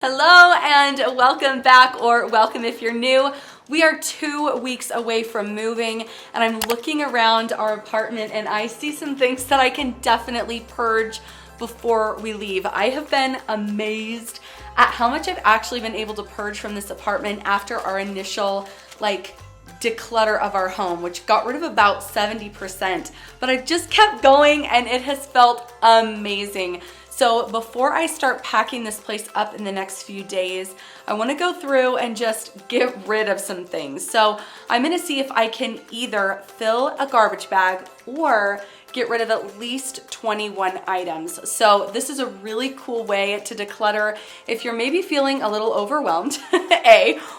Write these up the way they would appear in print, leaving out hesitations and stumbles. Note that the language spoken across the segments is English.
Hello and welcome back, or welcome if you're new. We are 2 weeks away from moving and I'm looking around our apartment and I see some things that I can definitely purge before we leave. I have been amazed at how much I've actually been able to purge from this apartment after our initial declutter of our home, which got rid of about 70%, but I've just kept going and it has felt amazing. So before I start packing this place up in the next few days, I want to go through and just get rid of some things. So I'm going to see if I can either fill a garbage bag or get rid of at least 21 items. So this is a really cool way to declutter if you're maybe feeling a little overwhelmed,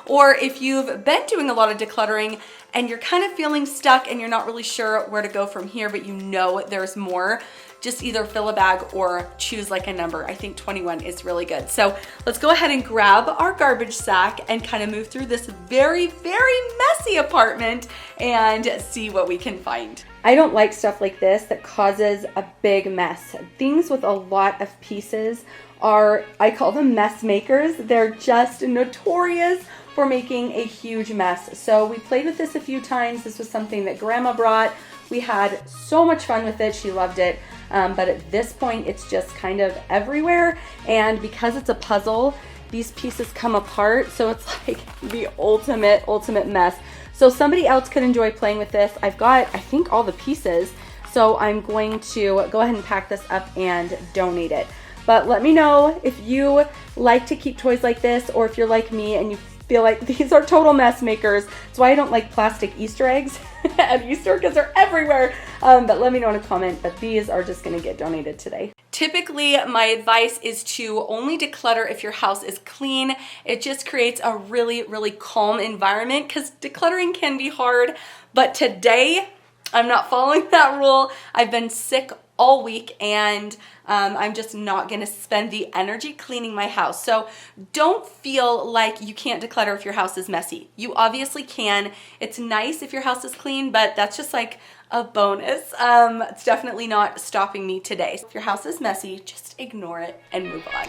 or if you've been doing a lot of decluttering and you're kind of feeling stuck and you're not really sure where to go from here, but you know there's more. Just either fill a bag or choose like a number. I think 21 is really good. So let's go ahead and grab our garbage sack and kind of move through this very, very messy apartment and see what we can find. I don't like stuff like this that causes a big mess. Things with a lot of pieces are, I call them mess makers. They're just notorious for making a huge mess. So we played with this a few times. This was something that Grandma brought. We had so much fun with it. She loved it. But at this point, it's just kind of everywhere. And because it's a puzzle, these pieces come apart. So it's like the ultimate mess. So somebody else could enjoy playing with this. I've got, I think, all the pieces. So I'm going to go ahead and pack this up and donate it. But let me know if you like to keep toys like this, or if you're like me and you feel like these are total mess makers. That's why I don't like plastic Easter eggs at Easter, because they're everywhere. But let me know in a comment, but these are just gonna get donated today. Typically, my advice is to only declutter if your house is clean. It just creates a really, really calm environment, because decluttering can be hard. But today, I'm not following that rule. I've been sick all week and I'm just not gonna spend the energy cleaning my house. So don't feel like you can't declutter if your house is messy. You obviously can. It's nice if your house is clean, but that's just like a bonus. It's definitely not stopping me today. If your house is messy, just ignore it and move on.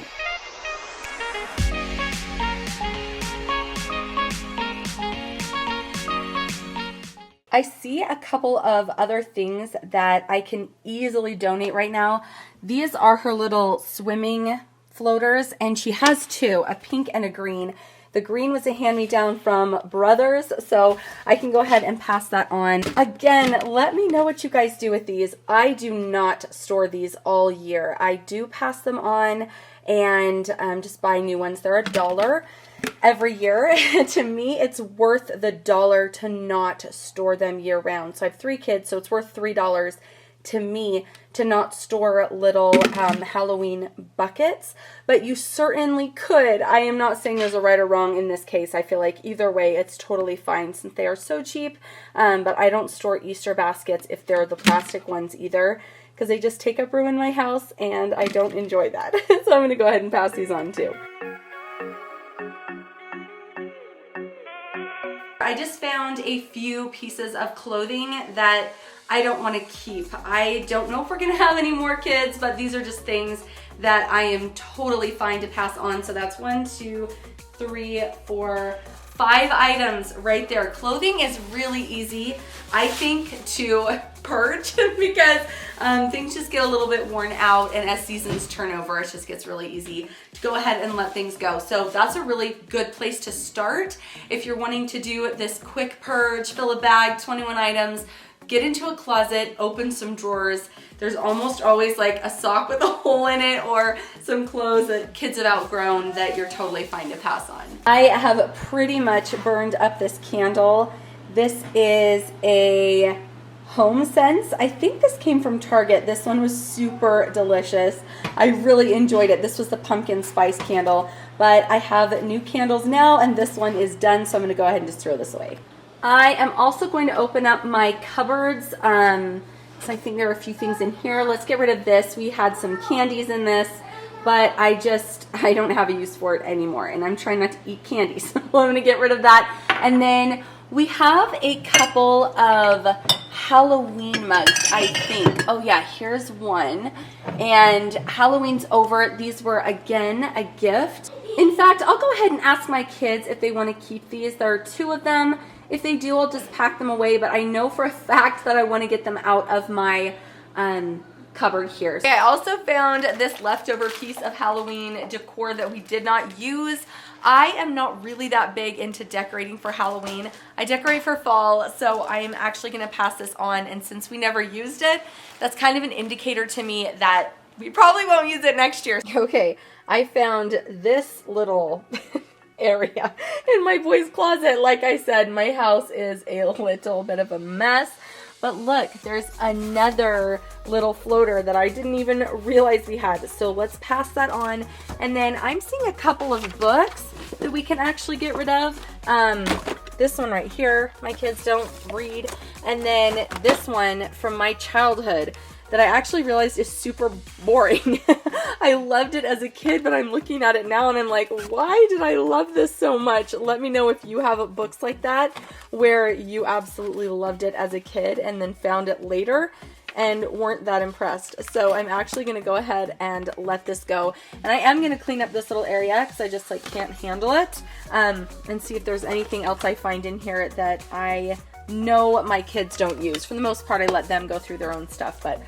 I see a couple of other things that I can easily donate right now. These are her little swimming floaters, and she has two, a pink and a green. The green was a hand-me-down from Brothers, so I can go ahead and pass that on. Again, let me know what you guys do with these. I do not store these all year. I do pass them on and just buy new ones. They're $1 every year. To me, it's worth the $1 to not store them year round. So I have 3 kids, so it's worth $3 to me to not store little Halloween buckets, but you certainly could. I am not saying there's a right or wrong in this case. I feel like either way, it's totally fine since they are so cheap, but I don't store Easter baskets if they're the plastic ones either, because they just take up room in my house and I don't enjoy that. So I'm going to go ahead and pass these on too. I just found a few pieces of clothing that I don't want to keep. I don't know if we're gonna have any more kids, but these are just things that I am totally fine to pass on. So that's 1, 2, 3, 4, 5 items right there. Clothing is really easy, I think, to purge because things just get a little bit worn out, and as seasons turn over, it just gets really easy to go ahead and let things go. So that's a really good place to start. If you're wanting to do this quick purge, fill a bag, 21 items, get into a closet, open some drawers. There's almost always like a sock with a hole in it or some clothes that kids have outgrown that you're totally fine to pass on. I have pretty much burned up this candle. This is a Home Sense. I think this came from Target. This one was super delicious. I really enjoyed it. This was the pumpkin spice candle, but I have new candles now and this one is done, so I'm gonna go ahead and just throw this away. I am also going to open up my cupboards. So I think there are a few things in here. Let's get rid of this. We had some candies in this, but I don't have a use for it anymore, and I'm trying not to eat candy, so I'm gonna get rid of that. And then we have a couple of Halloween mugs, I think. Oh yeah, here's one. And Halloween's over. These were, again, a gift. In fact, I'll go ahead and ask my kids if they want to keep these. There are 2 of them. If they do, I'll just pack them away, but I know for a fact that I want to get them out of my cupboard here. Okay, I also found this leftover piece of Halloween decor that we did not use. I am not really that big into decorating for Halloween. I decorate for fall, so I am actually going to pass this on, and since we never used it, that's kind of an indicator to me that we probably won't use it next year. Okay, I found this little area in my boys' closet. Like I said, my house is a little bit of a mess. But look, there's another little floater that I didn't even realize we had. So let's pass that on. And then I'm seeing a couple of books that we can actually get rid of. This one right here, my kids don't read. And then this one from my childhood that I actually realized is super boring. I loved it as a kid, but I'm looking at it now and I'm like, why did I love this so much? Let me know if you have books like that where you absolutely loved it as a kid and then found it later and weren't that impressed. So I'm actually gonna go ahead and let this go. And I am gonna clean up this little area because I just like can't handle it, and see if there's anything else I find in here that I know my kids don't use. For the most part, I let them go through their own stuff, but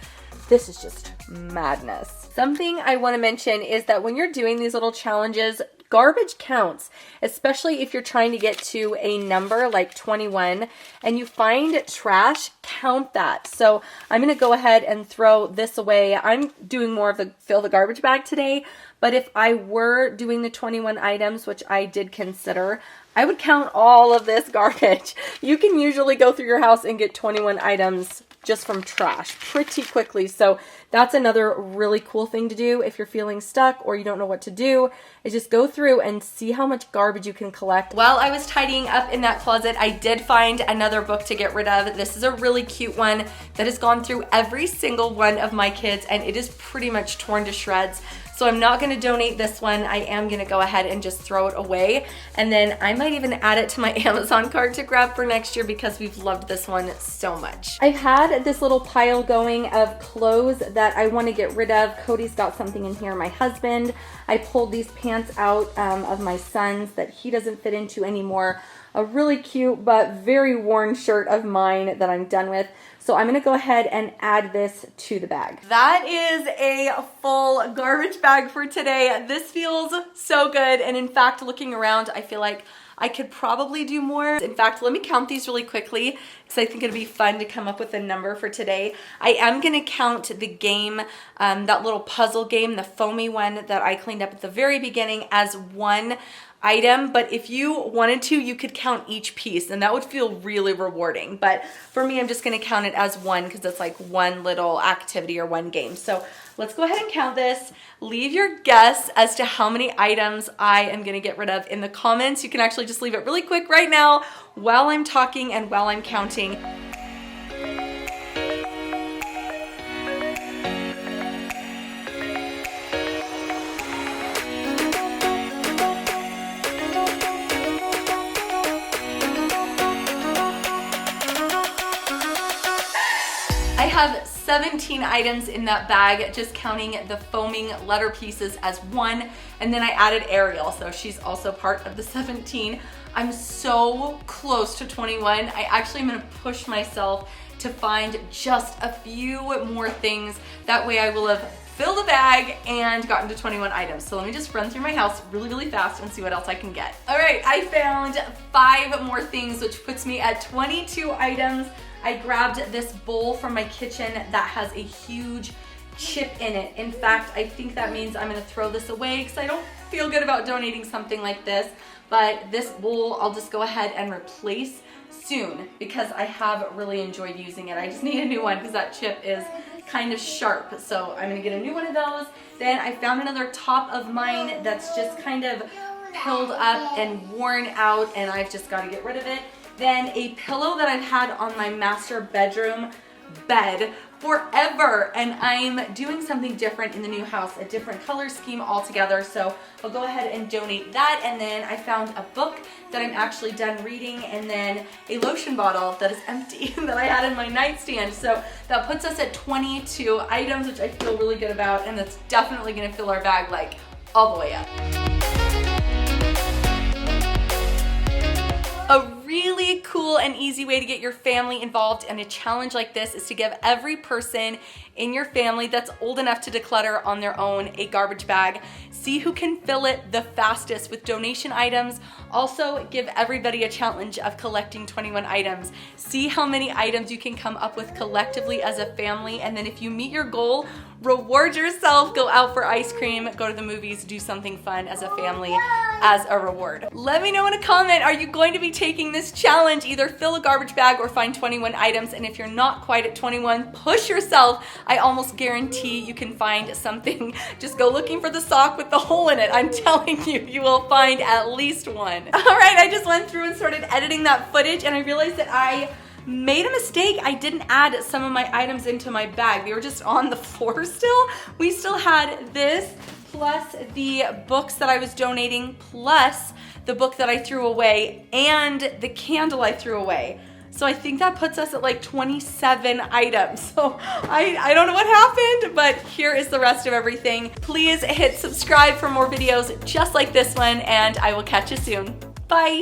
this is just madness. Something I want to mention is that when you're doing these little challenges, garbage counts, especially if you're trying to get to a number like 21 and you find trash, count that. So I'm going to go ahead and throw this away. I'm doing more of the fill the garbage bag today, but if I were doing the 21 items, which I did consider, I would count all of this garbage. You can usually go through your house and get 21 items just from trash pretty quickly. So that's another really cool thing to do if you're feeling stuck or you don't know what to do, is just go through and see how much garbage you can collect. While I was tidying up in that closet, I did find another book to get rid of. This is a really cute one that has gone through every single one of my kids and it is pretty much torn to shreds. So I'm not gonna donate this one. I am gonna go ahead and just throw it away. And then I might even add it to my Amazon cart to grab for next year because we've loved this one so much. I've had this little pile going of clothes that I wanna get rid of. Cody's got something in here, my husband. I pulled these pants out of my son's that he doesn't fit into anymore. A really cute but very worn shirt of mine that I'm done with. So I'm gonna go ahead and add this to the bag. That is a full garbage bag for today. This feels so good. And in fact, looking around, I feel like I could probably do more. In fact, let me count these really quickly because I think it'd be fun to come up with a number for today. I am gonna count the game, that little puzzle game, the foamy one that I cleaned up at the very beginning, as one item, but if you wanted to, you could count each piece and that would feel really rewarding. But for me, I'm just gonna count it as one because it's like one little activity or one game. So let's go ahead and count this. Leave your guess as to how many items I am gonna get rid of in the comments. You can actually just leave it really quick right now while I'm talking and while I'm counting. I have 17 items in that bag, just counting the foaming letter pieces as one, and then I added Ariel, so she's also part of the 17. I'm so close to 21. I actually am gonna push myself to find just a few more things. That way I will have filled the bag and gotten to 21 items. So let me just run through my house really, really fast and see what else I can get. All right, I found 5 more things, which puts me at 22 items. I grabbed this bowl from my kitchen that has a huge chip in it. In fact, I think that means I'm gonna throw this away because I don't feel good about donating something like this. But this bowl, I'll just go ahead and replace soon because I have really enjoyed using it. I just need a new one because that chip is kind of sharp. So I'm gonna get a new one of those. Then I found another top of mine that's just kind of pilled up and worn out and I've just gotta get rid of it. Then a pillow that I've had on my master bedroom bed forever, and I'm doing something different in the new house, a different color scheme altogether, so I'll go ahead and donate that. And then I found a book that I'm actually done reading, and then a lotion bottle that is empty that I had in my nightstand. So that puts us at 22 items, which I feel really good about, and that's definitely gonna fill our bag like all the way up. cool and easy way to get your family involved in a challenge like this is to give every person in your family that's old enough to declutter on their own a garbage bag. See who can fill it the fastest with donation items. Also, give everybody a challenge of collecting 21 items. See how many items you can come up with collectively as a family, and then if you meet your goal, reward yourself, go out for ice cream, go to the movies, do something fun as a family as a reward. Let me know in a comment, are you going to be taking this challenge? Either fill a garbage bag or find 21 items, and if you're not quite at 21, push yourself. I almost guarantee you can find something. Just go looking for the sock with the hole in it. I'm telling you, you will find at least one. All right, I just went through and started editing that footage, and I realized that I made a mistake. I didn't add some of my items into my bag. They were just on the floor still. We still had this, plus the books that I was donating, plus the book that I threw away, and the candle I threw away. So I think that puts us at like 27 items. So I don't know what happened, but here is the rest of everything. Please hit subscribe for more videos just like this one, and I will catch you soon. Bye.